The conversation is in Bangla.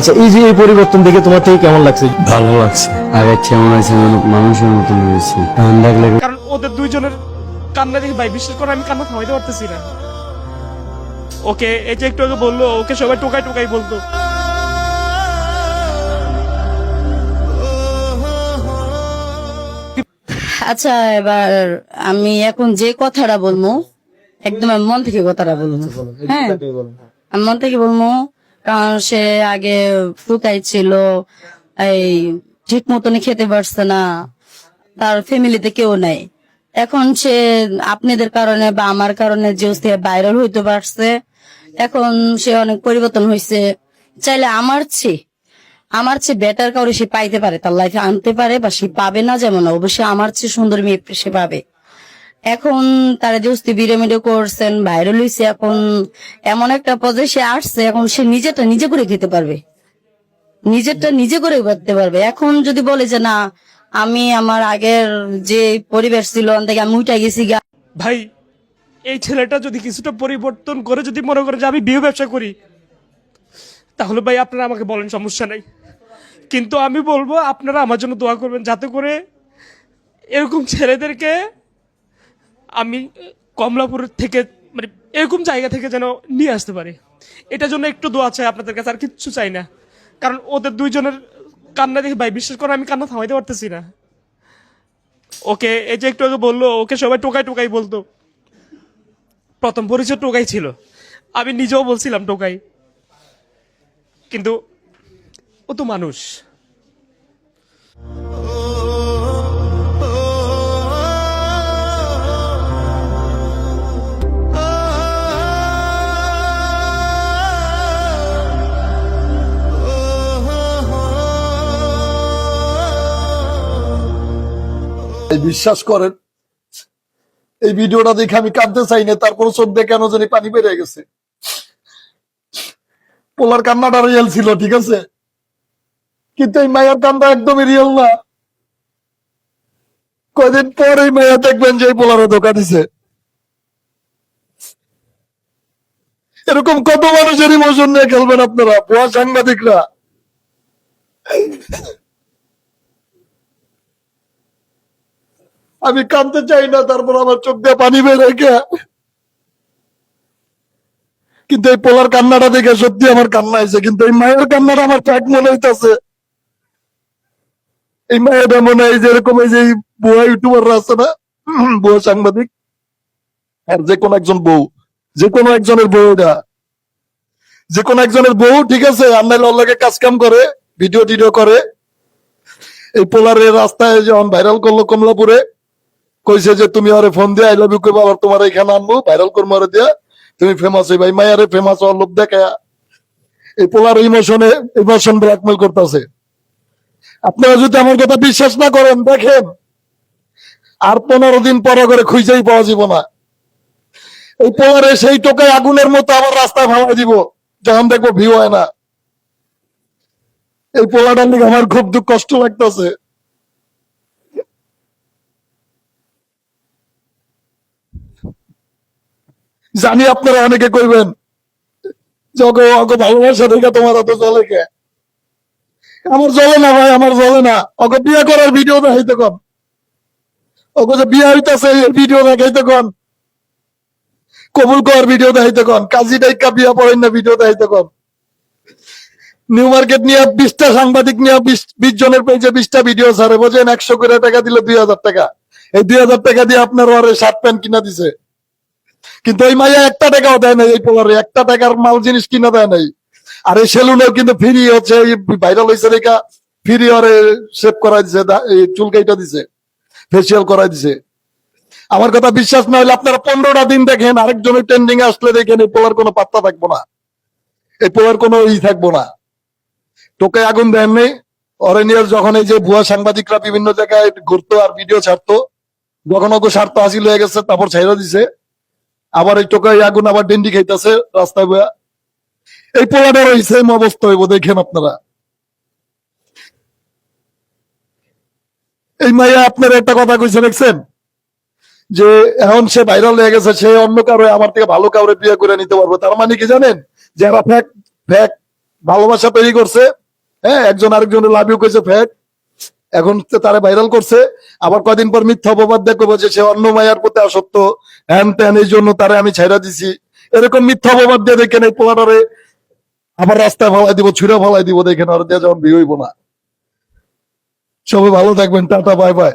আচ্ছা, এই যে এই পরিবর্তন দেখে তোমার থেকে কেমন লাগছে? ভালো লাগছে। আগে কেমন আছে মানুষের মতন হয়েছে। ঠান্ডা লাগলে কারণ ওদের দুইজনের কান্না দেখে ভাই বিশ্বাস করে আমি কান্না থামাইতে পারতেছি না। ওকে এই যে একটু আগে বললো ওকে সবাই টোকাই টোকাই বলতো। আচ্ছা, এবার আমি এখন যে কথাটা বলবো একদম আমি মন থেকে কথাটা বলবো। হ্যাঁ, আমি মন থেকে বলবো। কারণ সে আগে ফুকাই ছিল, এই ঠিক মতনই খেতে পারছে না, তার ফ্যামিলিতে কেউ নাই। এখন সে আপনাদের কারণে বা আমার কারণে যে ভাইরাল হইতে পারছে, এখন সে অনেক পরিবর্তন হয়েছে। চাইলে আমার চেয়ে বেটার কাউরে সে পাইতে পারে, তার লাইফে আনতে পারে, বা সে পাবে না যেমন অবশ্যই আমার চেয়ে সুন্দর মেয়ে সে পাবে। এখন তারা যে ভিডিও করছেন, ভাইরাল হয়েছে, এখন এমন একটা পর্যায়ে সে আসছে, এখন সে নিজেরটা নিজে করে খেতে পারবে, নিজেরটা নিজে করে করতে পারবে। এখন যদি বলে যে না, আমি আমার আগের যে পরিবেশ ছিল থেকে আমি উঠে গেছি গা। ভাই এই ছেলেটা যদি কিছুটা পরিবর্তন করে যদি মনে করে যে আমি বিয়ে ব্যবসা করি, তাহলে ভাই আপনারা আমাকে বলেন, সমস্যা নাই। কিন্তু আমি বলবো আপনারা আমার জন্য দোয়া করবেন, যাতে করে এরকম ছেলেদেরকে আমি কমলাপুর থেকে মানে এরকম জায়গা থেকে যেন নিয়ে আসতে পারি। এটার জন্য একটু দোয়া চাই আপনাদের কাছে, আর কিচ্ছু চাই না। কারণ ওদের দুইজনের কান্না দেখে ভাই বিশ্বাস করে আমি কান্না থামাইতে পারতেছি না। ওকে এই যে একটু আগে বললো ওকে সবাই টোকাই টোকাই বলতো। প্রথম পরিচয় টোকাই ছিল, আমি নিজেও বলছিলাম টোকাই, কিন্তু ও তো মানুষ। বিশ্বাস করেন, এই ভিডিওটা দেখে আমি কাঁদতে চাই না, তারপর চোখ দিয়ে কেন জানি পানি বেরিয়ে গেছে। পোলার কান্নাটা রিয়েল ছিল, ঠিক আছে, কিন্তু এই মায়ের কান্না একদমই রিয়েল না। কয়দিন পর এই মায়া দেখবেন যে এই পোলারে ধোকা দিছে। এরকম কত মানুষের ইমোশন নিয়ে খেলবেন আপনারা, ভুয়া সাংবাদিকরা। আমি কাঁদতে চাই না, তারপর আমার চোখ দিয়ে পানি বের রেখে, কিন্তু এই পোলার কান্নাটা দেখে সত্যি আমার কান্না হয়েছে। কিন্তু এই মায়ের কান্নাটা আমার ফ্যাক্ট মনে হইতেছে। এই মায়েরা মনে হয় যেরকম এই যে বুয়া ইউটিউবাররা আছে না, বুয়া সাংবাদিক, আর যে কোনো একজন বউ, যে কোনো একজনের বউ, এটা যে কোনো একজনের বউ, ঠিক আছে, আন্নাই লল্লাকে কাজ কাম করে, ভিডিও টিডিও করে। এই পোলারের রাস্তায় যখন ভাইরাল করলো কমলাপুরে, কইছে যে তুমি আরে ফোন দিয়ে আই লাভ ইউ কইবা, আবার তোমার এখানে আনবো, ভাইরাল করবো আরে দিয়া, তুমি ফেমাস হইবা। এই মায়ারে ফেমাস হওয়ার লোভ দেখা এই পোলার ইমোশন ব্ল্যাকমেল করতেছে। আপনারা যদি আমার কথা বিশ্বাস না করেন, দেখেন আর 15 দিন পর করে খুঁজেই পাওয়া যাব না। এই পোলারে সেই টোকায় আগুনের মতো আবার রাস্তায় ভাঙা দিব যখন দেখবো ভিউ হয় না। এই পোলাটার দিকে আমার খুব দুঃখ কষ্ট লাগতেছে। জানি আপনারা অনেকে কইবেন যে ভালোবাসা দেখে তোমার এত জলে কে। আমার জলে না ভাই, আমার জলে না। ওকে বিয়ে করার ভিডিও দেখাইতে কন, ওকে যে বিয়ে হইতেছে ভিডিও দেখাইতে কন, কবুল করার ভিডিও দেখাইতে কন, কাজী ডাইকা বিয়া পড়েন না ভিডিও দেখাইতে কন। নিউ মার্কেট নিয়ে 20টা সাংবাদিক নিয়ে 20 জনের পেজে 20টা ভিডিও ছাড়ে, বোঝেন 100 করে টাকা দিলে 2000 টাকা। এই 2000 টাকা দিয়ে আপনার ওরে শার্ট প্যান্ট কিনা দিছে, কিন্তু এই মাইয়া একটা টাকাও দেয় নাই। এই পোলারে একটা টাকার মাল জিনিস কিনা দেয় নাই। আর এই সেলুনেও কিন্তু ফ্রি হচ্ছে, ভাইরাল হয়েছে দেখা ফ্রি ওরে শেভ করাই দিছে, চুল কাইটা দিছে, ফেসিয়াল করাই দিছে। আমার কথা বিশ্বাস না হলে আপনারা 15টা দিন দেখেন, আরেকজনের ট্রেন্ডিং আসলে দেখেন এই পোলার কোনো পাত্তা থাকবো না, এই পোলার কোনো থাকবো না। টোকে আগুন দেন নেই ওরে নিয়ে, যখন এই যে ভুয়া সাংবাদিকরা বিভিন্ন জায়গায় ঘুরতো আর ভিডিও ছাড়তো, যখন ওকে স্বার্থ হাসিল হয়ে গেছে তারপর ছাইরা দিছে। আবার এই টোকাই আগুন আবার ডেন্ডি খাইতেছে রাস্তায় বয়া। এই পোলাটার ওই সেম অবস্থা হইব, দেখেন আপনারা। এই মাইয়া আপনারা একটা কথা কইছে দেখছেন, যে এখন সে ভাইরাল হয়ে গেছে, সে অন্য কারো আমার থেকে ভালো কাউরে বিয়ে করে নিতে পারবে। তার মানে কি জানেন, যারা ফ্যাক ভালোবাসা তৈরি করছে, হ্যাঁ, একজন আরেকজনের লাভ ইউ কইছে ফ্যাক, এখন তো তারা ভাইরাল করছে, আবার কদিন পর মিথ্যা অপবাদ দেখবো যে সে অন্য মায়ের প্রতি আসক্ত, হ্যান ত্যান, এই জন্য তারা আমি ছাইরা দিছি, এরকম মিথ্যা অপবাদ দিয়ে দেখেন এই পোলাটারে আবার রাস্তায় ফলাই দিব, ছুঁড়ে ফলাই দিব, দেখেন আর দিয়ে যখন বিয়ে হইব না। সবাই ভালো থাকবেন, টাটা, বাই বাই।